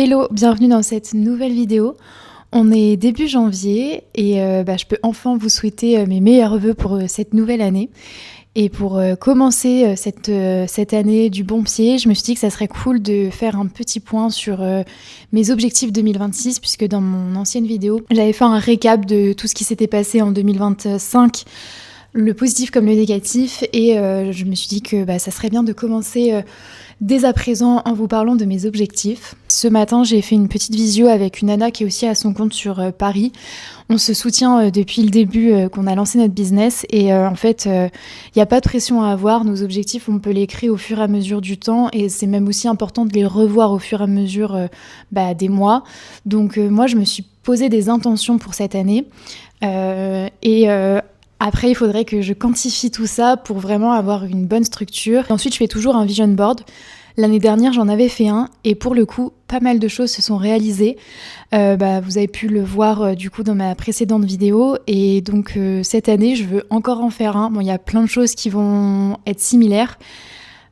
Hello, bienvenue dans cette nouvelle vidéo. On est début janvier et je peux enfin vous souhaiter mes meilleurs vœux pour cette nouvelle année. Et pour commencer cette année du bon pied, je me suis dit que ça serait cool de faire un petit point sur mes objectifs 2026, puisque dans mon ancienne vidéo, j'avais fait un récap de tout ce qui s'était passé en 2025, le positif comme le négatif, et je me suis dit que ça serait bien de commencer dès à présent en vous parlant de mes objectifs. Ce matin, j'ai fait une petite visio avec une nana qui est aussi à son compte sur Paris. On se soutient depuis le début qu'on a lancé notre business et en fait, il n'y a pas de pression à avoir. Nos objectifs, on peut les créer au fur et à mesure du temps et c'est même aussi important de les revoir au fur et à mesure des mois. Donc moi, je me suis posé des intentions pour cette année après, il faudrait que je quantifie tout ça pour vraiment avoir une bonne structure. Ensuite, je fais toujours un vision board. L'année dernière, j'en avais fait un et pour le coup, pas mal de choses se sont réalisées. Vous avez pu le voir du coup dans ma précédente vidéo et donc cette année, je veux encore en faire un. Bon, il y a plein de choses qui vont être similaires.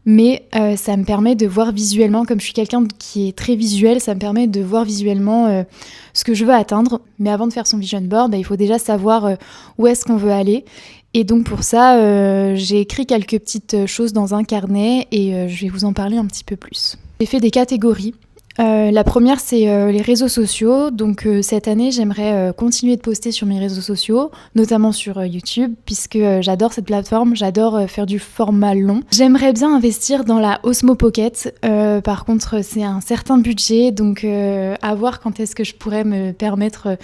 Mais ça me permet de voir visuellement, comme je suis quelqu'un qui est très visuel, ça me permet de voir visuellement ce que je veux atteindre. Mais avant de faire son vision board, il faut déjà savoir où est-ce qu'on veut aller. Et donc pour ça, j'ai écrit quelques petites choses dans un carnet et je vais vous en parler un petit peu plus. J'ai fait des catégories. La première, c'est les réseaux sociaux. Donc cette année, j'aimerais continuer de poster sur mes réseaux sociaux, notamment sur YouTube, puisque j'adore cette plateforme, j'adore faire du format long. J'aimerais bien investir dans la Osmo Pocket. Par contre, c'est un certain budget, donc à voir quand est-ce que je pourrais me permettre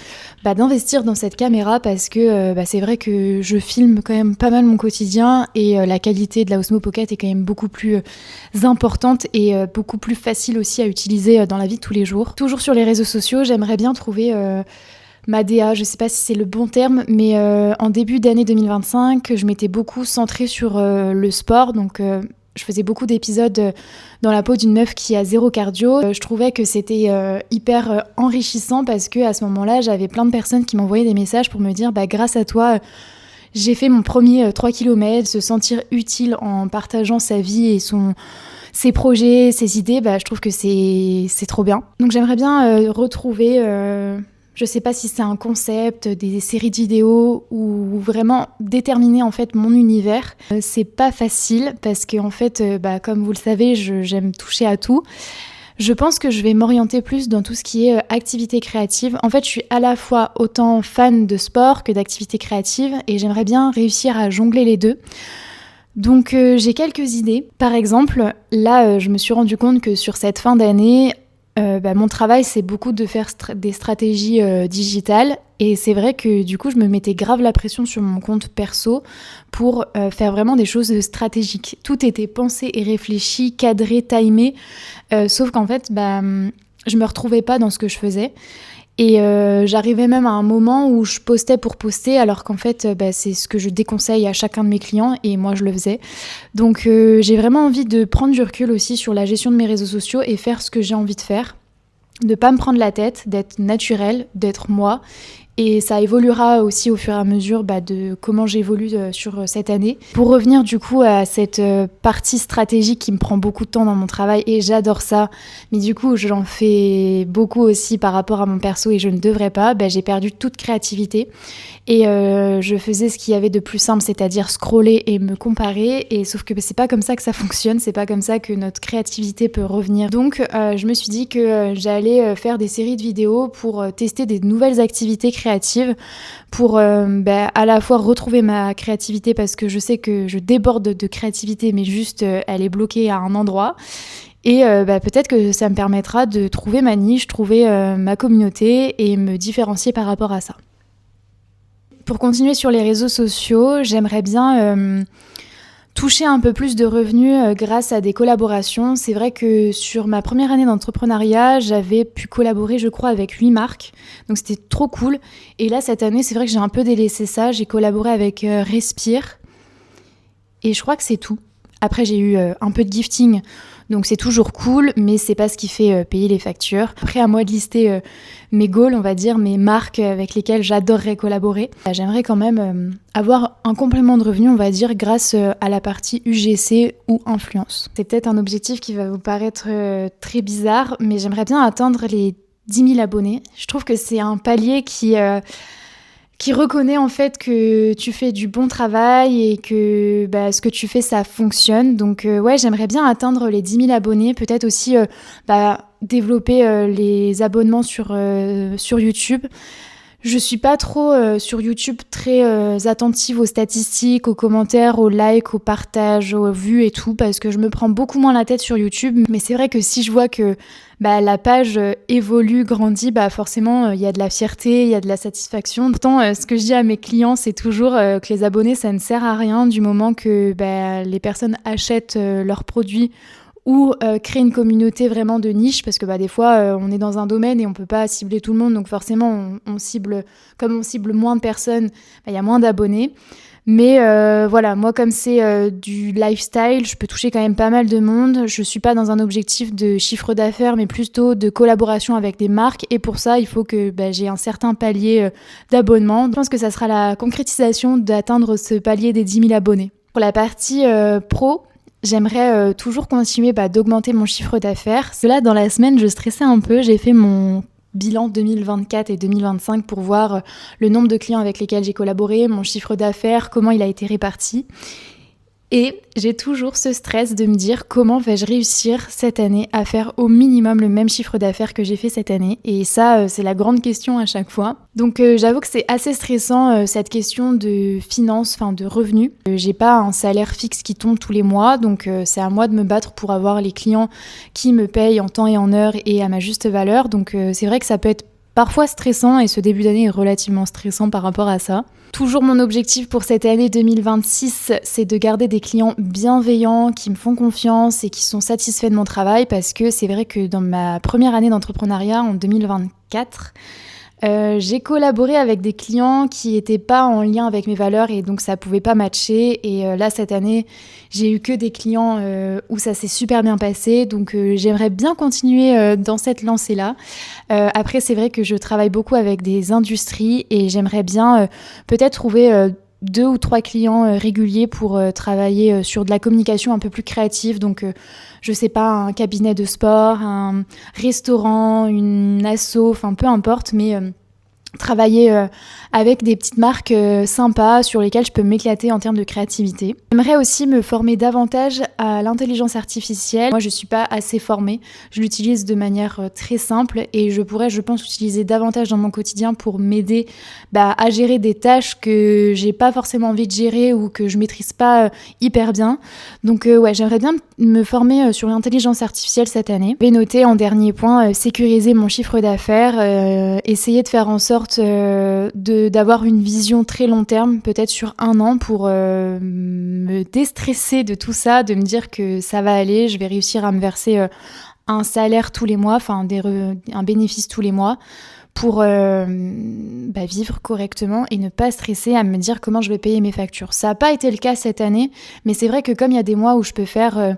d'investir dans cette caméra, parce que c'est vrai que je filme quand même pas mal mon quotidien et la qualité de la Osmo Pocket est quand même beaucoup plus importante et beaucoup plus facile aussi à utiliser dans la vie de tous les jours. Toujours sur les réseaux sociaux, j'aimerais bien trouver ma DA, je sais pas si c'est le bon terme, mais en début d'année 2025, je m'étais beaucoup centrée sur le sport, donc je faisais beaucoup d'épisodes dans la peau d'une meuf qui a zéro cardio. Je trouvais que c'était hyper enrichissant parce que à ce moment-là, j'avais plein de personnes qui m'envoyaient des messages pour me dire grâce à toi, j'ai fait mon premier 3 km, se sentir utile en partageant sa vie et ses projets, ses idées, je trouve que c'est trop bien. Donc j'aimerais bien retrouver, je sais pas si c'est un concept, des séries de vidéos ou vraiment déterminer en fait mon univers. C'est pas facile parce que en fait, comme vous le savez, j'aime toucher à tout. Je pense que je vais m'orienter plus dans tout ce qui est activité créative. En fait, je suis à la fois autant fan de sport que d'activité créative et j'aimerais bien réussir à jongler les deux. Donc j'ai quelques idées. Par exemple, là, je me suis rendu compte que sur cette fin d'année, mon travail, c'est beaucoup de faire des stratégies digitales. Et c'est vrai que du coup, je me mettais grave la pression sur mon compte perso pour faire vraiment des choses stratégiques. Tout était pensé et réfléchi, cadré, timé. Sauf qu'en fait, je me retrouvais pas dans ce que je faisais. Et j'arrivais même à un moment où je postais pour poster, alors qu'en fait, c'est ce que je déconseille à chacun de mes clients, et moi, je le faisais. Donc, j'ai vraiment envie de prendre du recul aussi sur la gestion de mes réseaux sociaux et faire ce que j'ai envie de faire. De pas me prendre la tête, d'être naturelle, d'être moi. Et ça évoluera aussi au fur et à mesure de comment j'évolue sur cette année. Pour revenir du coup à cette partie stratégique qui me prend beaucoup de temps dans mon travail, et j'adore ça, mais du coup j'en fais beaucoup aussi par rapport à mon perso et je ne devrais pas, j'ai perdu toute créativité. Et je faisais ce qu'il y avait de plus simple, c'est-à-dire scroller et me comparer, et sauf que c'est pas comme ça que ça fonctionne, c'est pas comme ça que notre créativité peut revenir. Donc je me suis dit que j'allais faire des séries de vidéos pour tester des nouvelles activités créatives, pour à la fois retrouver ma créativité, parce que je sais que je déborde de créativité, mais juste elle est bloquée à un endroit. Et peut-être que ça me permettra de trouver ma niche, trouver ma communauté et me différencier par rapport à ça. Pour continuer sur les réseaux sociaux, j'aimerais bien toucher un peu plus de revenus grâce à des collaborations. C'est vrai que sur ma première année d'entrepreneuriat, j'avais pu collaborer, je crois, avec 8 marques. Donc c'était trop cool. Et là, cette année, c'est vrai que j'ai un peu délaissé ça. J'ai collaboré avec Respire. Et je crois que c'est tout. Après, j'ai eu un peu de gifting, donc c'est toujours cool, mais c'est pas ce qui fait payer les factures. Après, à moi de lister mes goals, on va dire, mes marques avec lesquelles j'adorerais collaborer. J'aimerais quand même avoir un complément de revenu, on va dire, grâce à la partie UGC ou influence. C'est peut-être un objectif qui va vous paraître très bizarre, mais j'aimerais bien atteindre les 10 000 abonnés. Je trouve que c'est un palier qui reconnaît en fait que tu fais du bon travail et que ce que tu fais, ça fonctionne. Donc ouais, j'aimerais bien atteindre les 10 000 abonnés, peut-être aussi développer les abonnements sur YouTube. Je suis pas trop sur YouTube très attentive aux statistiques, aux commentaires, aux likes, aux partages, aux vues et tout, parce que je me prends beaucoup moins la tête sur YouTube. Mais c'est vrai que si je vois que la page évolue, grandit, forcément il y a de la fierté, il y a de la satisfaction. Pourtant, ce que je dis à mes clients, c'est toujours que les abonnés, ça ne sert à rien du moment que les personnes achètent leurs produits ou créer une communauté vraiment de niche, parce que des fois on est dans un domaine et on peut pas cibler tout le monde, donc forcément on cible, comme on cible moins de personnes, il y a moins d'abonnés. Mais voilà, moi comme c'est du lifestyle, je peux toucher quand même pas mal de monde. Je suis pas dans un objectif de chiffre d'affaires, mais plutôt de collaboration avec des marques, et pour ça il faut que j'ai un certain palier d'abonnement. Je pense que ça sera la concrétisation d'atteindre ce palier des 10 000 abonnés. Pour la partie pro, j'aimerais toujours continuer d'augmenter mon chiffre d'affaires. Là, dans la semaine, je stressais un peu. J'ai fait mon bilan 2024 et 2025 pour voir le nombre de clients avec lesquels j'ai collaboré, mon chiffre d'affaires, comment il a été réparti. Et j'ai toujours ce stress de me dire comment vais-je réussir cette année à faire au minimum le même chiffre d'affaires que j'ai fait cette année. Et ça, c'est la grande question à chaque fois. Donc j'avoue que c'est assez stressant cette question de finances, de revenus. J'ai pas un salaire fixe qui tombe tous les mois, donc c'est à moi de me battre pour avoir les clients qui me payent en temps et en heure et à ma juste valeur. Donc c'est vrai que ça peut être parfois stressant, et ce début d'année est relativement stressant par rapport à ça. Toujours mon objectif pour cette année 2026, c'est de garder des clients bienveillants, qui me font confiance et qui sont satisfaits de mon travail, parce que c'est vrai que dans ma première année d'entrepreneuriat, en 2024, j'ai collaboré avec des clients qui n'étaient pas en lien avec mes valeurs, et donc ça pouvait pas matcher. Et là, cette année, j'ai eu que des clients où ça s'est super bien passé, donc j'aimerais bien continuer dans cette lancée-là. Après, c'est vrai que je travaille beaucoup avec des industries, et j'aimerais bien peut-être trouver 2 ou 3 clients réguliers pour travailler sur de la communication un peu plus créative. Donc, je sais pas, un cabinet de sport, un restaurant, une asso, peu importe, mais travailler avec des petites marques sympas sur lesquelles je peux m'éclater en termes de créativité. J'aimerais aussi me former davantage à l'intelligence artificielle. Moi, je suis pas assez formée. Je l'utilise de manière très simple, et je pourrais, je pense, l'utiliser davantage dans mon quotidien pour m'aider à gérer des tâches que j'ai pas forcément envie de gérer ou que je maîtrise pas hyper bien. Donc ouais, j'aimerais bien me former sur l'intelligence artificielle cette année. Je vais noter en dernier point sécuriser mon chiffre d'affaires, essayer de faire en sorte d'avoir une vision très long terme, peut-être sur 1 an, pour me déstresser de tout ça, de me dire que ça va aller, je vais réussir à me verser un salaire tous les mois, un bénéfice tous les mois, pour vivre correctement et ne pas stresser à me dire comment je vais payer mes factures. Ça n'a pas été le cas cette année, mais c'est vrai que comme il y a des mois où je peux faire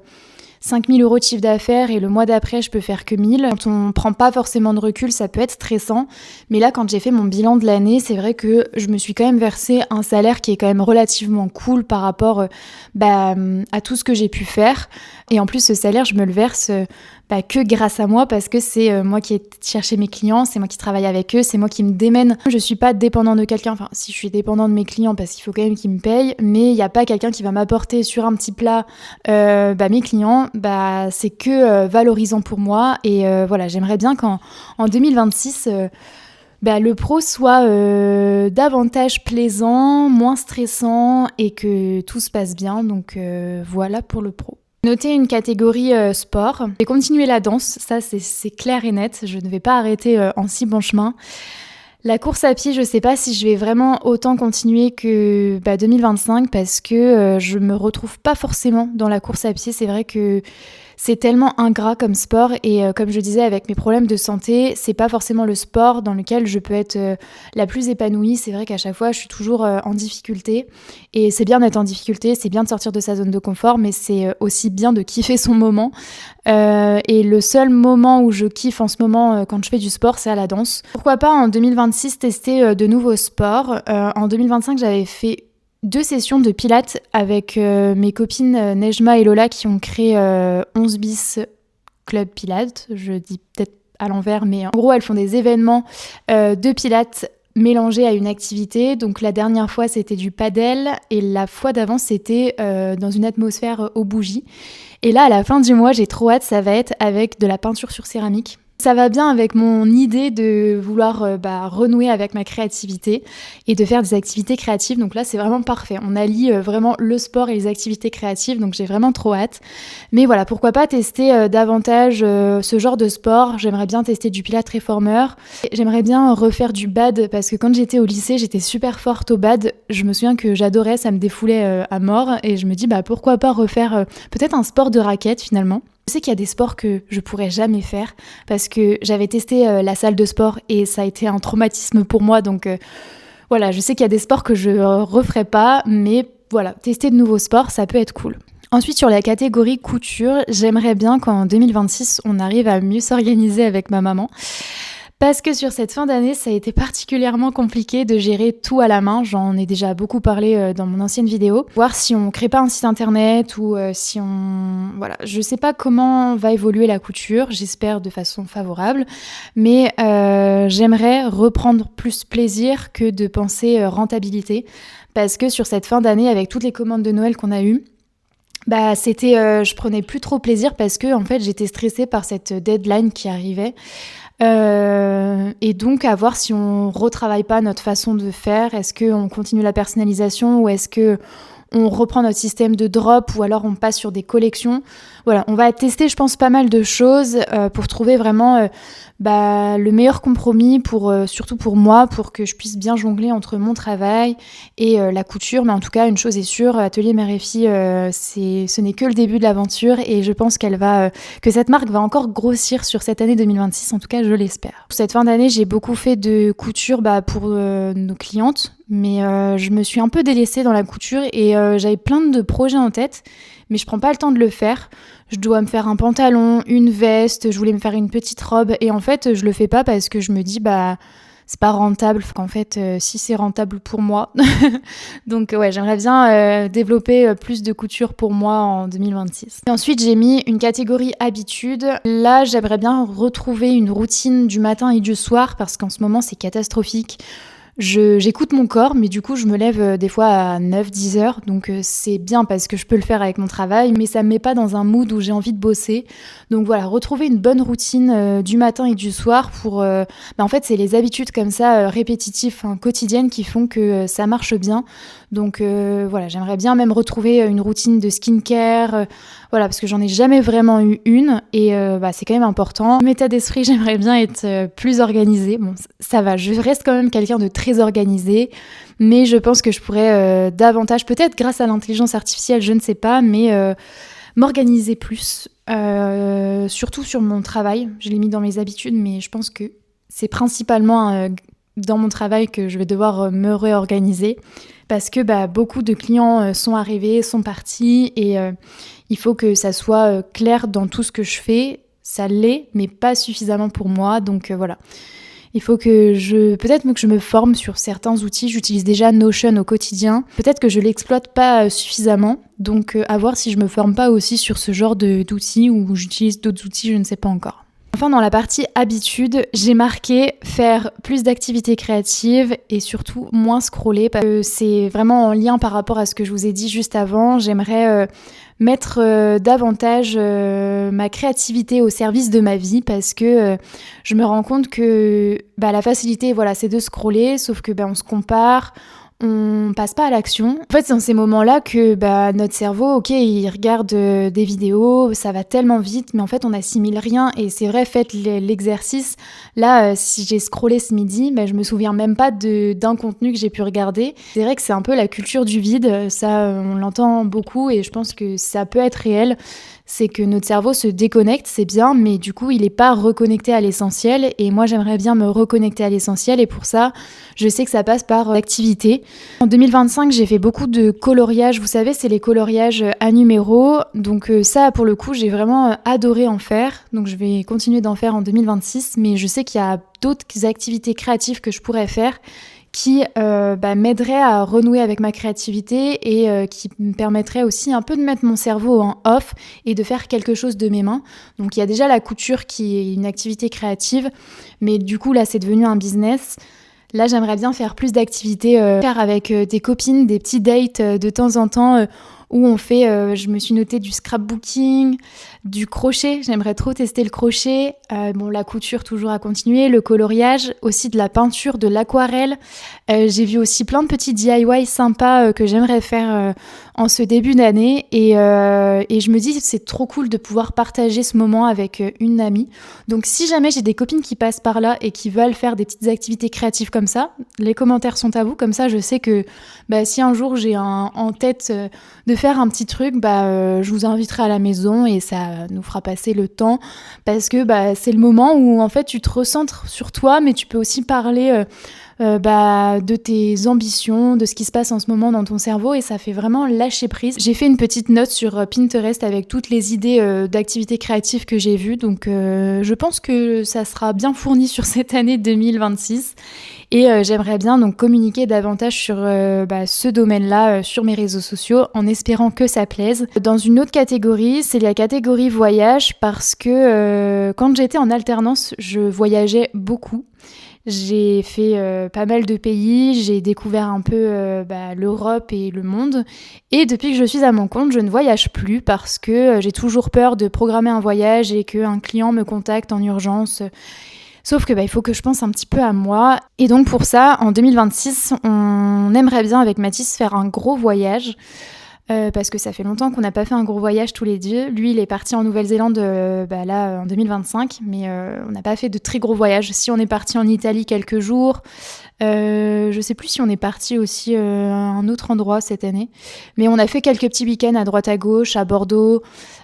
5 000 € de chiffre d'affaires et le mois d'après je peux faire que 1 000. Quand on prend pas forcément de recul, ça peut être stressant. Mais là, quand j'ai fait mon bilan de l'année, c'est vrai que je me suis quand même versé un salaire qui est quand même relativement cool par rapport à tout ce que j'ai pu faire. Et en plus, ce salaire, je me le verse que grâce à moi, parce que c'est moi qui ai cherché mes clients, c'est moi qui travaille avec eux, c'est moi qui me démène. Je suis pas dépendant de quelqu'un, si je suis dépendant de mes clients parce qu'il faut quand même qu'ils me payent, mais il n'y a pas quelqu'un qui va m'apporter sur un petit plat mes clients, c'est que valorisant pour moi. Et voilà, j'aimerais bien qu'en 2026, le pro soit davantage plaisant, moins stressant, et que tout se passe bien. Donc voilà pour le pro. Noter une catégorie sport et continuer la danse, ça c'est clair et net, je ne vais pas arrêter en si bon chemin. La course à pied, je sais pas si je vais vraiment autant continuer que 2025 parce que je me retrouve pas forcément dans la course à pied. C'est vrai que c'est tellement ingrat comme sport et comme je disais avec mes problèmes de santé, c'est pas forcément le sport dans lequel je peux être la plus épanouie. C'est vrai qu'à chaque fois, je suis toujours en difficulté et c'est bien d'être en difficulté, c'est bien de sortir de sa zone de confort, mais c'est aussi bien de kiffer son moment. Et le seul moment où je kiffe en ce moment quand je fais du sport, c'est à la danse. Pourquoi pas en 2026 tester de nouveaux sports. En 2025, j'avais fait 2 sessions de pilates avec mes copines Nejma et Lola qui ont créé 11 bis Club Pilates. Je dis peut-être à l'envers, mais en gros, elles font des événements de pilates mélangés à une activité. Donc la dernière fois, c'était du padel et la fois d'avant, c'était dans une atmosphère aux bougies. Et là, à la fin du mois, j'ai trop hâte, ça va être avec de la peinture sur céramique. Ça va bien avec mon idée de vouloir renouer avec ma créativité et de faire des activités créatives. Donc là, c'est vraiment parfait. On allie vraiment le sport et les activités créatives, donc j'ai vraiment trop hâte. Mais voilà, pourquoi pas tester davantage ce genre de sport. J'aimerais bien tester du pilates réformeur. J'aimerais bien refaire du bad parce que quand j'étais au lycée, j'étais super forte au bad. Je me souviens que j'adorais, ça me défoulait à mort. Et je me dis, pourquoi pas refaire peut-être un sport de raquette finalement. Je sais qu'il y a des sports que je pourrais jamais faire parce que j'avais testé la salle de sport et ça a été un traumatisme pour moi. Donc voilà, je sais qu'il y a des sports que je referai pas, mais voilà, tester de nouveaux sports, ça peut être cool. Ensuite, sur la catégorie couture, j'aimerais bien qu'en 2026, on arrive à mieux s'organiser avec ma maman. Parce que sur cette fin d'année, ça a été particulièrement compliqué de gérer tout à la main. J'en ai déjà beaucoup parlé dans mon ancienne vidéo. Voir si on crée pas un site internet ou si on... Voilà, je sais pas comment va évoluer la couture. J'espère de façon favorable. Mais j'aimerais reprendre plus plaisir que de penser rentabilité. Parce que sur cette fin d'année, avec toutes les commandes de Noël qu'on a eues, je prenais plus trop plaisir parce que en fait, j'étais stressée par cette deadline qui arrivait. Et donc à voir si on retravaille pas notre façon de faire, est-ce qu'on continue la personnalisation ou est-ce que on reprend notre système de drop ou alors on passe sur des collections. Voilà, on va tester je pense pas mal de choses pour trouver vraiment le meilleur compromis surtout pour moi, pour que je puisse bien jongler entre mon travail et la couture. Mais en tout cas, une chose est sûre, Atelier Mère et Fille, ce n'est que le début de l'aventure et je pense que cette marque va encore grossir sur cette année 2026, en tout cas je l'espère. Pour cette fin d'année, j'ai beaucoup fait de couture pour nos clientes, mais je me suis un peu délaissée dans la couture et j'avais plein de projets en tête, mais je prends pas le temps de le faire. Je dois me faire un pantalon, une veste, je voulais me faire une petite robe et en fait je le fais pas parce que je me dis c'est pas rentable. En fait si c'est rentable pour moi donc ouais, j'aimerais bien développer plus de couture pour moi en 2026. Et ensuite j'ai mis une catégorie habitude. Là j'aimerais bien retrouver une routine du matin et du soir parce qu'en ce moment c'est catastrophique. J'écoute mon corps, mais du coup, je me lève des fois à 9-10 heures, donc c'est bien parce que je peux le faire avec mon travail, mais ça me met pas dans un mood où j'ai envie de bosser. Donc voilà, retrouver une bonne routine du matin et du soir pour... en fait, c'est les habitudes comme ça, répétitives, quotidiennes, qui font que ça marche bien. Donc voilà, j'aimerais bien même retrouver une routine de skincare, voilà, parce que j'en ai jamais vraiment eu une, et c'est quand même important. Mon état d'esprit, j'aimerais bien être plus organisée. Bon, ça va, je reste quand même quelqu'un de très organisé, mais je pense que je pourrais davantage, peut-être grâce à l'intelligence artificielle, je ne sais pas, mais m'organiser plus, surtout sur mon travail. Je l'ai mis dans mes habitudes, mais je pense que c'est principalement dans mon travail que je vais devoir me réorganiser parce que beaucoup de clients sont arrivés, sont partis et il faut que ça soit clair dans tout ce que je fais. Ça l'est, mais pas suffisamment pour moi, donc voilà. Il faut peut-être que je me forme sur certains outils. J'utilise déjà Notion au quotidien. Peut-être que je l'exploite pas suffisamment. Donc à voir si je me forme pas aussi sur ce genre d'outils ou j'utilise d'autres outils, je ne sais pas encore. Enfin, dans la partie habitude, j'ai marqué faire plus d'activités créatives et surtout moins scroller. Parce que c'est vraiment en lien par rapport à ce que je vous ai dit juste avant. J'aimerais mettre davantage ma créativité au service de ma vie parce que je me rends compte que la facilité, voilà, c'est de scroller, sauf que on se compare, on passe pas à l'action. En fait, c'est dans ces moments-là que notre cerveau, ok, il regarde des vidéos, ça va tellement vite, mais en fait, on n'assimile rien. Et c'est vrai, faites l'exercice. Là, si j'ai scrollé ce midi, je me souviens même pas d'un contenu que j'ai pu regarder. C'est vrai que c'est un peu la culture du vide. Ça, on l'entend beaucoup et je pense que ça peut être réel. C'est que notre cerveau se déconnecte, c'est bien, mais du coup, il n'est pas reconnecté à l'essentiel. Et moi, j'aimerais bien me reconnecter à l'essentiel. Et pour ça, je sais que ça passe par l'activité. En 2025, j'ai fait beaucoup de coloriage. Vous savez, c'est les coloriages à numéros. Donc ça, pour le coup, j'ai vraiment adoré en faire. Donc je vais continuer d'en faire en 2026. Mais je sais qu'il y a d'autres activités créatives que je pourrais faire qui m'aiderait à renouer avec ma créativité et qui me permettrait aussi un peu de mettre mon cerveau en off et de faire quelque chose de mes mains. Donc il y a déjà la couture qui est une activité créative, mais du coup là c'est devenu un business. Là j'aimerais bien faire plus d'activités, faire avec des copines, des petits dates de temps en temps où on fait, je me suis noté du scrapbooking, du crochet, j'aimerais trop tester le crochet, la couture toujours à continuer, le coloriage, aussi de la peinture, de l'aquarelle. J'ai vu aussi plein de petits DIY sympas que j'aimerais faire en ce début d'année et je me dis c'est trop cool de pouvoir partager ce moment avec une amie. Donc si jamais j'ai des copines qui passent par là et qui veulent faire des petites activités créatives comme ça, les commentaires sont à vous, comme ça je sais que si un jour j'ai en tête de faire un petit truc, je vous inviterai à la maison et ça nous fera passer le temps parce que c'est le moment où en fait tu te recentres sur toi, mais tu peux aussi parler de tes ambitions, de ce qui se passe en ce moment dans ton cerveau et ça fait vraiment lâcher prise. J'ai fait une petite note sur Pinterest avec toutes les idées d'activités créatives que j'ai vues, donc je pense que ça sera bien fourni sur cette année 2026 et j'aimerais bien donc communiquer davantage sur ce domaine-là sur mes réseaux sociaux en espérant que ça plaise. Dans une autre catégorie, c'est la catégorie voyage parce que quand j'étais en alternance, je voyageais beaucoup. J'ai fait pas mal de pays, j'ai découvert un peu l'Europe et le monde. Et depuis que je suis à mon compte, je ne voyage plus parce que j'ai toujours peur de programmer un voyage et qu'un client me contacte en urgence. Sauf que il faut que je pense un petit peu à moi. Et donc pour ça, en 2026, on aimerait bien avec Mathis faire un gros voyage. Parce que ça fait longtemps qu'on n'a pas fait un gros voyage tous les deux. Lui, il est parti en Nouvelle-Zélande là en 2025, mais on n'a pas fait de très gros voyages. Si on est parti en Italie quelques jours, je sais plus si on est parti aussi à un autre endroit cette année, mais on a fait quelques petits week-ends à droite à gauche, à Bordeaux,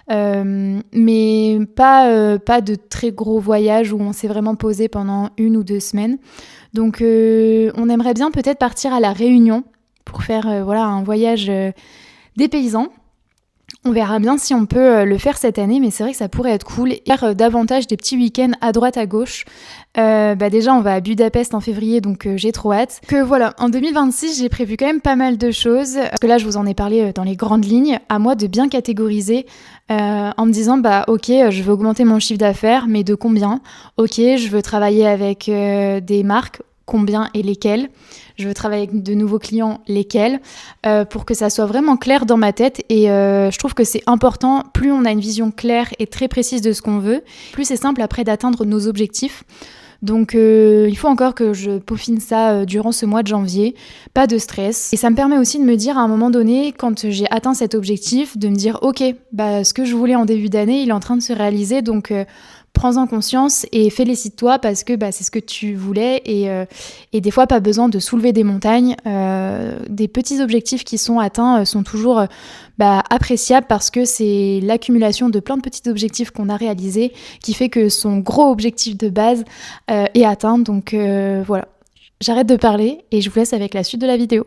mais pas de très gros voyages où on s'est vraiment posé pendant 1 ou 2 semaines. Donc on aimerait bien peut-être partir à La Réunion pour faire un voyage des paysans. On verra bien si on peut le faire cette année, mais c'est vrai que ça pourrait être cool. Et faire davantage des petits week-ends à droite à gauche. Déjà, on va à Budapest en février, donc j'ai trop hâte. En 2026, j'ai prévu quand même pas mal de choses. Parce que là, je vous en ai parlé dans les grandes lignes. À moi de bien catégoriser en me disant, ok, je veux augmenter mon chiffre d'affaires, mais de combien ? Ok, je veux travailler avec des marques, combien et lesquelles ? Je veux travailler avec de nouveaux clients, lesquels, pour que ça soit vraiment clair dans ma tête. Et je trouve que c'est important, plus on a une vision claire et très précise de ce qu'on veut, plus c'est simple après d'atteindre nos objectifs. Donc il faut encore que je peaufine ça durant ce mois de janvier, pas de stress. Et ça me permet aussi de me dire à un moment donné, quand j'ai atteint cet objectif, de me dire ok, ce que je voulais en début d'année, il est en train de se réaliser, donc prends-en conscience et félicite-toi parce que c'est ce que tu voulais et des fois pas besoin de soulever des montagnes. Des petits objectifs qui sont atteints sont toujours appréciables parce que c'est l'accumulation de plein de petits objectifs qu'on a réalisés qui fait que son gros objectif de base est atteint. Donc voilà, j'arrête de parler et je vous laisse avec la suite de la vidéo.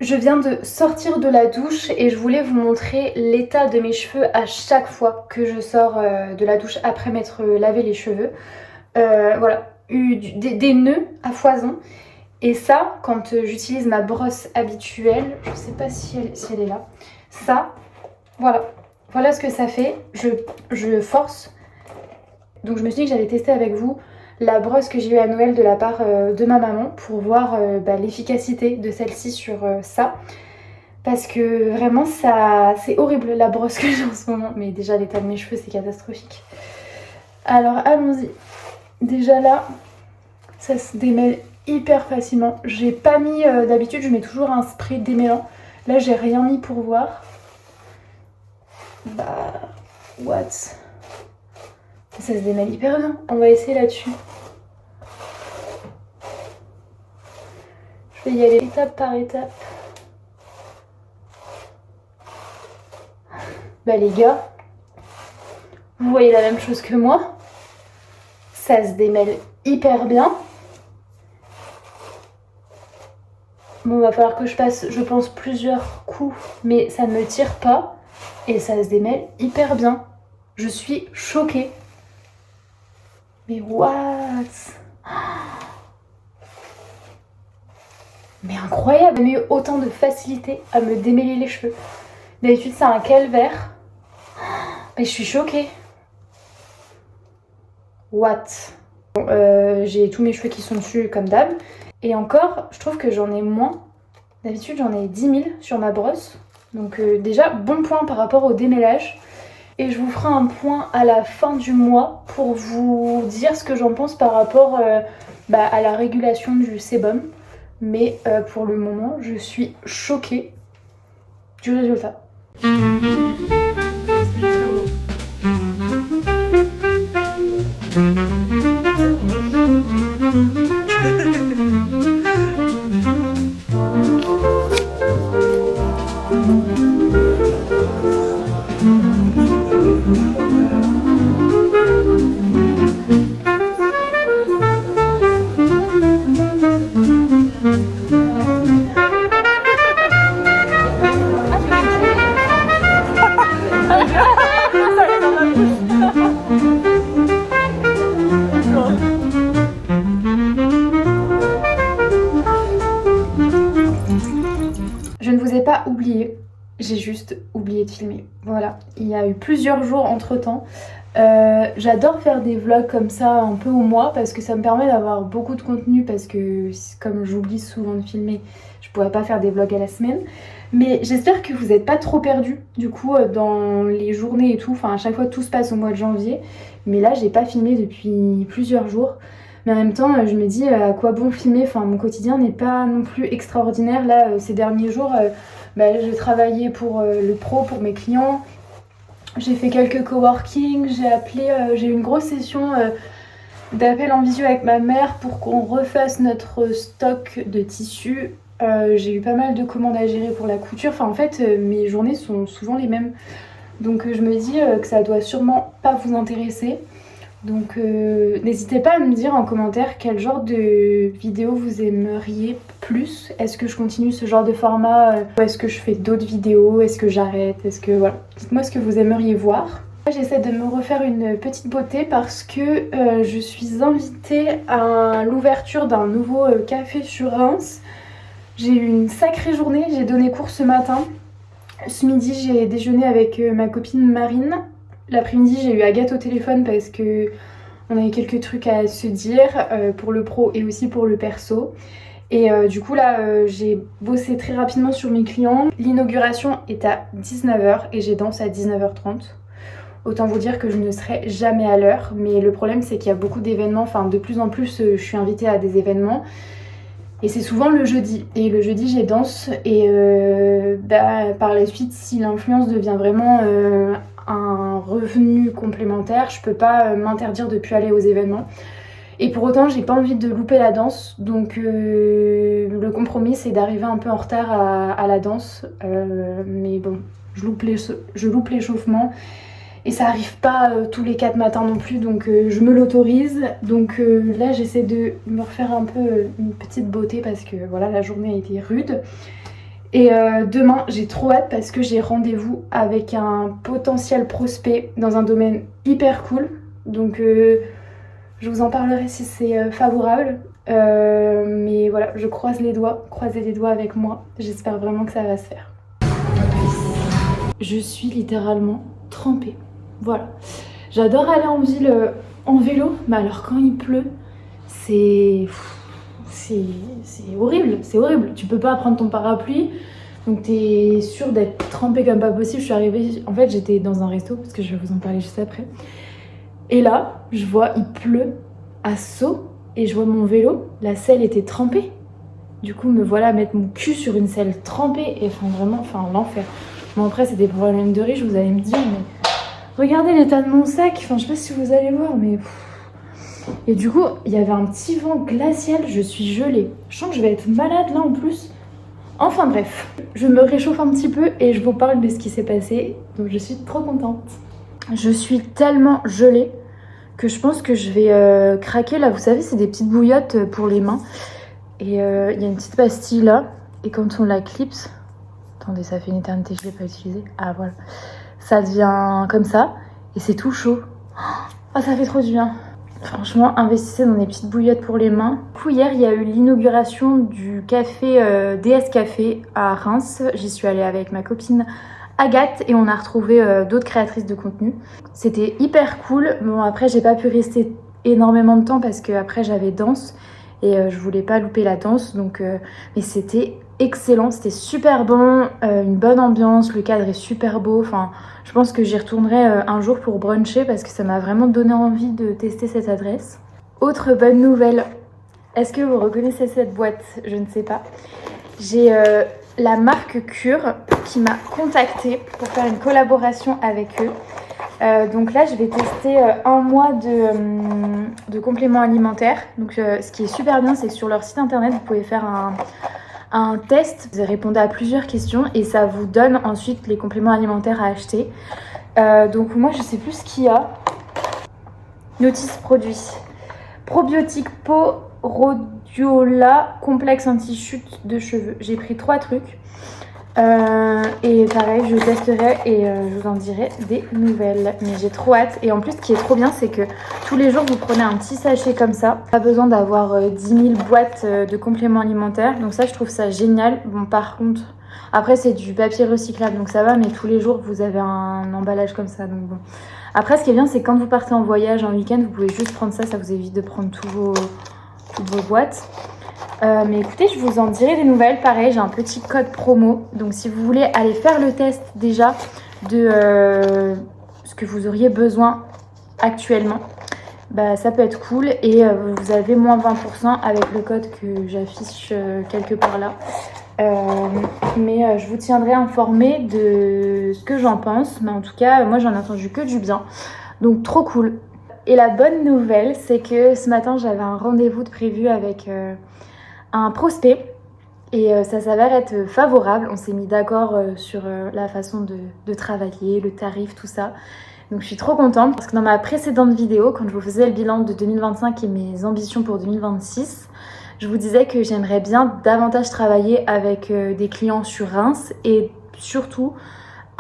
Je viens de sortir de la douche et je voulais vous montrer l'état de mes cheveux à chaque fois que je sors de la douche après m'être lavé les cheveux. Voilà, des nœuds à foison. Et ça, quand j'utilise ma brosse habituelle, je sais pas si elle est là, ça, voilà ce que ça fait. Je force. Donc je me suis dit que j'allais tester avec vous la brosse que j'ai eue à Noël de la part de ma maman pour voir l'efficacité de celle-ci sur ça. Parce que vraiment, ça, c'est horrible la brosse que j'ai en ce moment. Mais déjà, l'état de mes cheveux, c'est catastrophique. Alors, allons-y. Déjà là, ça se démêle hyper facilement. J'ai pas mis, d'habitude, je mets toujours un spray démêlant. Là, j'ai rien mis pour voir. Bah, what? Ça se démêle hyper bien. On va essayer là-dessus. Je vais y aller étape par étape. Bah les gars, vous voyez la même chose que moi. Ça se démêle hyper bien. Bon, va falloir que je passe, je pense, plusieurs coups, mais ça ne me tire pas. Et ça se démêle hyper bien. Je suis choquée. Mais what? Mais incroyable, j'ai eu autant de facilité à me démêler les cheveux. D'habitude, c'est un calvaire. Mais je suis choquée. What? Bon, j'ai tous mes cheveux qui sont dessus comme d'hab. Et encore, je trouve que j'en ai moins. D'habitude, j'en ai 10 000 sur ma brosse. Donc déjà, bon point par rapport au démêlage. Et je vous ferai un point à la fin du mois pour vous dire ce que j'en pense par rapport à la régulation du sébum. Mais pour le moment, je suis choquée du résultat. Je ne vous ai pas oublié, j'ai juste oublié de filmer. Voilà, il y a eu plusieurs jours entre temps. J'adore faire des vlogs comme ça un peu au mois parce que ça me permet d'avoir beaucoup de contenu parce que comme j'oublie souvent de filmer, je pourrais pas faire des vlogs à la semaine. Mais j'espère que vous n'êtes pas trop perdus du coup dans les journées et tout. Enfin à chaque fois tout se passe au mois de janvier. Mais là j'ai pas filmé depuis plusieurs jours. Mais en même temps je me dis à quoi bon filmer, enfin mon quotidien n'est pas non plus extraordinaire. Là ces derniers jours j'ai travaillé pour le pro, pour mes clients. J'ai fait quelques coworking, j'ai eu une grosse session d'appel en visio avec ma mère pour qu'on refasse notre stock de tissus. J'ai eu pas mal de commandes à gérer pour la couture. Enfin en fait mes journées sont souvent les mêmes. Donc je me dis que ça doit sûrement pas vous intéresser. Donc n'hésitez pas à me dire en commentaire quel genre de vidéo vous aimeriez plus. Est-ce que je continue ce genre de format ou est-ce que je fais d'autres vidéos? Est-ce que j'arrête? Est-ce que voilà, dites-moi ce que vous aimeriez voir. J'essaie de me refaire une petite beauté parce que je suis invitée à l'ouverture d'un nouveau café sur Reims. J'ai eu une sacrée journée, j'ai donné cours ce matin. Ce midi j'ai déjeuné avec ma copine Marine. L'après-midi, j'ai eu Agathe au téléphone parce que on avait quelques trucs à se dire pour le pro et aussi pour le perso. Et du coup là, j'ai bossé très rapidement sur mes clients. L'inauguration est à 19h et j'ai danse à 19h30. Autant vous dire que je ne serai jamais à l'heure. Mais le problème, c'est qu'il y a beaucoup d'événements. Enfin, de plus en plus, je suis invitée à des événements. Et c'est souvent le jeudi. Et le jeudi, j'ai danse. Et par la suite, si l'influence devient vraiment un revenu complémentaire, je peux pas m'interdire de plus aller aux événements. Et pour autant, j'ai pas envie de louper la danse. Donc le compromis, c'est d'arriver un peu en retard à la danse. Mais bon, je loupe l'échauffement. Et ça arrive pas tous les 4 matins non plus, donc je me l'autorise. Donc là j'essaie de me refaire un peu une petite beauté parce que voilà, la journée a été rude. Et demain, j'ai trop hâte parce que j'ai rendez-vous avec un potentiel prospect dans un domaine hyper cool. Donc je vous en parlerai si c'est favorable. Mais voilà, je croise les doigts, croisez les doigts avec moi. J'espère vraiment que ça va se faire. Je suis littéralement trempée. Voilà. J'adore aller en ville en vélo, mais alors quand il pleut, c'est horrible, c'est horrible. Tu peux pas prendre ton parapluie, donc t'es sûr d'être trempée comme pas possible. Je suis arrivée, en fait j'étais dans un resto, parce que je vais vous en parler juste après. Et là, je vois, il pleut à seau, et je vois mon vélo, la selle était trempée. Du coup, me voilà mettre mon cul sur une selle trempée, et enfin vraiment, l'enfer. Bon après, c'est des problèmes de riche, vous allez me dire, mais regardez l'état de mon sac, enfin je sais pas si vous allez voir, mais... Et du coup, il y avait un petit vent glacial, je suis gelée. Je sens que je vais être malade là en plus. Enfin bref, je me réchauffe un petit peu et je vous parle de ce qui s'est passé. Donc je suis trop contente. Je suis tellement gelée que je pense que je vais craquer là. Vous savez, c'est des petites bouillottes pour les mains. Et il y a une petite pastille là. Et quand on la clipse... Attendez, ça fait une éternité que je ne l'ai pas utilisée. Ah voilà. Ça devient comme ça. Et c'est tout chaud. Oh, ça fait trop du bien. Franchement, investissez dans des petites bouillottes pour les mains. Du coup, hier, il y a eu l'inauguration du café DS Café à Reims. J'y suis allée avec ma copine Agathe et on a retrouvé d'autres créatrices de contenu. C'était hyper cool. Bon, après, j'ai pas pu rester énormément de temps parce que après j'avais danse et je voulais pas louper la danse. Donc, mais c'était excellent, c'était super bon, une bonne ambiance, le cadre est super beau. Enfin, je pense que j'y retournerai un jour pour bruncher parce que ça m'a vraiment donné envie de tester cette adresse. Autre bonne nouvelle, est-ce que vous reconnaissez cette boîte? Je ne sais pas. J'ai la marque Cure qui m'a contactée pour faire une collaboration avec eux. Donc là, je vais tester un mois de compléments alimentaires. Donc ce qui est super bien, c'est que sur leur site internet, vous pouvez faire un test, vous répondez à plusieurs questions et ça vous donne ensuite les compléments alimentaires à acheter. Donc moi je sais plus ce qu'il y a. Notice produit. Probiotique peau rhodiola complexe anti-chute de cheveux. J'ai pris 3 trucs. Et pareil, je testerai et je vous en dirai des nouvelles. Mais j'ai trop hâte. Et en plus, ce qui est trop bien, c'est que tous les jours, vous prenez un petit sachet comme ça. Pas besoin d'avoir 10 000 boîtes de compléments alimentaires. Donc ça, je trouve ça génial. Bon, par contre, après, c'est du papier recyclable, donc ça va. Mais tous les jours, vous avez un emballage comme ça. Donc bon. Après, ce qui est bien, c'est que quand vous partez en voyage, en week-end, vous pouvez juste prendre ça. Ça vous évite de prendre toutes vos boîtes. Mais écoutez, je vous en dirai des nouvelles. Pareil, j'ai un petit code promo. Donc si vous voulez aller faire le test déjà de ce que vous auriez besoin actuellement, bah, ça peut être cool. Et vous avez moins 20% avec le code que j'affiche quelque part là. Mais je vous tiendrai informé de ce que j'en pense. Mais en tout cas, moi j'en ai entendu que du bien. Donc trop cool. Et la bonne nouvelle, c'est que ce matin, j'avais un rendez-vous de prévu avec... un prospect et ça s'avère être favorable. On s'est mis d'accord sur la façon de travailler, le tarif, tout ça. Donc je suis trop contente parce que dans ma précédente vidéo, quand je vous faisais le bilan de 2025 et mes ambitions pour 2026, je vous disais que j'aimerais bien davantage travailler avec des clients sur Reims et surtout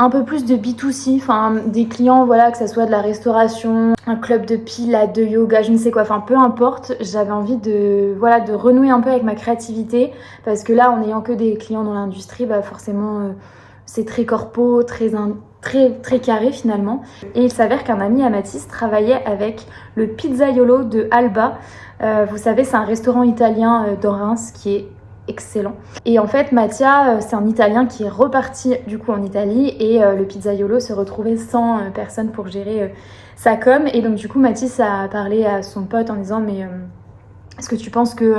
un peu plus de B2C, enfin des clients, voilà, que ça soit de la restauration, un club de pilates, de yoga, je ne sais quoi, enfin peu importe, j'avais envie de renouer un peu avec ma créativité parce que là, en n'ayant que des clients dans l'industrie, bah forcément c'est très corpo, très carré finalement. Et il s'avère qu'un ami à Mathis travaillait avec le Pizzaiolo de Alba. Vous savez, c'est un restaurant italien dans Reims qui est excellent. Et en fait, Mattia, c'est un Italien qui est reparti du coup en Italie et le Pizzaiolo se retrouvait sans personne pour gérer sa com. Et donc du coup, Mathis a parlé à son pote en disant mais est-ce que tu penses que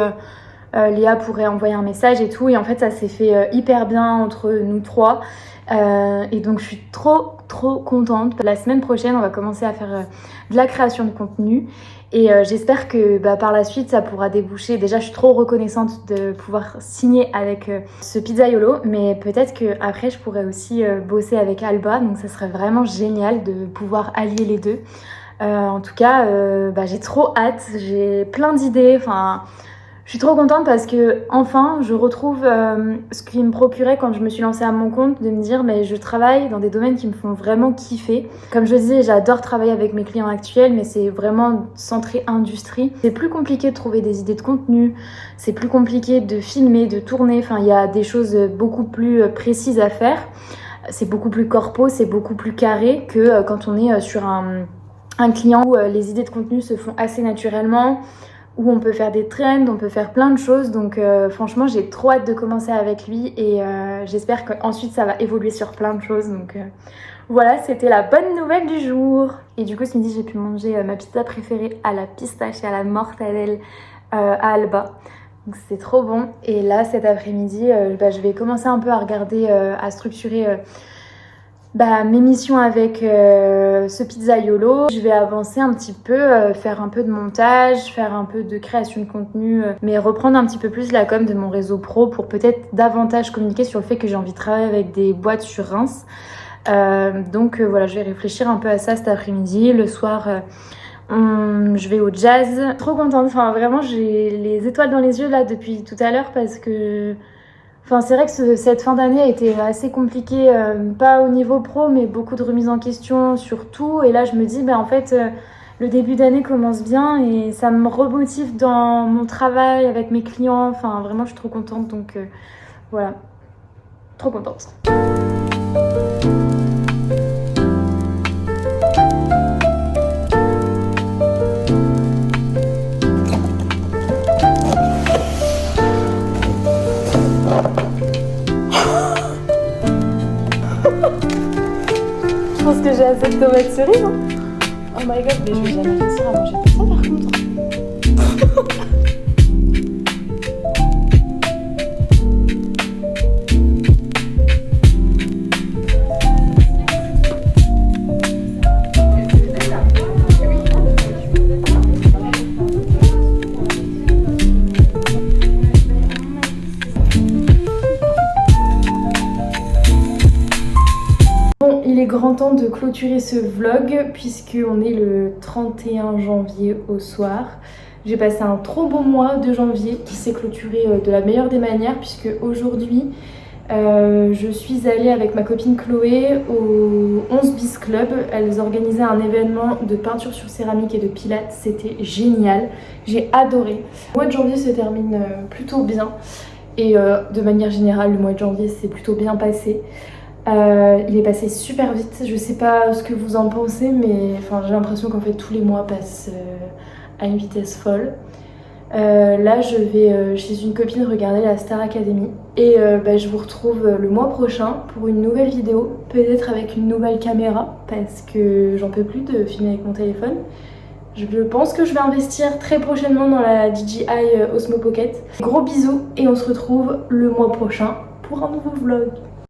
Léa pourrait envoyer un message et tout. Et en fait, ça s'est fait hyper bien entre nous trois. Et donc, je suis trop contente. La semaine prochaine, on va commencer à faire de la création de contenu. Et j'espère que par la suite, ça pourra déboucher. Déjà, je suis trop reconnaissante de pouvoir signer avec ce Pizzaiolo. Mais peut-être qu'après, je pourrais aussi bosser avec Alba. Donc, ça serait vraiment génial de pouvoir allier les deux. En tout cas, j'ai trop hâte. J'ai plein d'idées. Enfin... Je suis trop contente parce que enfin je retrouve ce qui me procurait quand je me suis lancée à mon compte, de me dire mais je travaille dans des domaines qui me font vraiment kiffer. Comme je le disais, j'adore travailler avec mes clients actuels, mais c'est vraiment centré industrie. C'est plus compliqué de trouver des idées de contenu, c'est plus compliqué de filmer, de tourner, enfin il y a des choses beaucoup plus précises à faire. C'est beaucoup plus corpo, c'est beaucoup plus carré que quand on est sur un client où les idées de contenu se font assez naturellement, où on peut faire des trends, on peut faire plein de choses. Donc franchement, j'ai trop hâte de commencer avec lui et j'espère qu'ensuite ça va évoluer sur plein de choses. Donc voilà, c'était la bonne nouvelle du jour. Et du coup, ce midi, j'ai pu manger ma pizza préférée à la pistache et à la mortadelle à Alba. Donc c'était trop bon. Et là, cet après-midi, je vais commencer un peu à regarder, à structurer mes missions avec ce pizzaiolo. Je vais avancer un petit peu, faire un peu de montage, faire un peu de création de contenu, mais reprendre un petit peu plus la com de mon réseau pro pour peut-être davantage communiquer sur le fait que j'ai envie de travailler avec des boîtes sur Reims. Donc voilà, je vais réfléchir un peu à ça cet après-midi. Le soir, je vais au jazz. Trop contente, enfin vraiment j'ai les étoiles dans les yeux là depuis tout à l'heure parce que c'est vrai que cette fin d'année a été assez compliquée, pas au niveau pro, mais beaucoup de remises en question sur tout. Et là, je me dis, en fait, le début d'année commence bien et ça me remotive dans mon travail avec mes clients. Enfin, vraiment, je suis trop contente. Donc, voilà, trop contente. Je pense que j'ai assez de tomates cerises. Hein. Oh my god, mais je vais jamais réussir à manger tout ça par contre. Il est grand temps de clôturer ce vlog puisqu'on est le 31 janvier au soir. J'ai passé un trop bon mois de janvier qui s'est clôturé de la meilleure des manières puisque aujourd'hui je suis allée avec ma copine Chloé au 11 bis club. Elles organisaient un événement de peinture sur céramique et de pilates, c'était génial, j'ai adoré. Le mois de janvier se termine plutôt bien et de manière générale le mois de janvier s'est plutôt bien passé. Il est passé super vite, je sais pas ce que vous en pensez, mais j'ai l'impression qu'en fait tous les mois passent à une vitesse folle. Là je vais chez une copine regarder la Star Academy et je vous retrouve le mois prochain pour une nouvelle vidéo, peut-être avec une nouvelle caméra parce que j'en peux plus de filmer avec mon téléphone. Je pense que je vais investir très prochainement dans la DJI Osmo Pocket. Gros bisous et on se retrouve le mois prochain pour un nouveau vlog.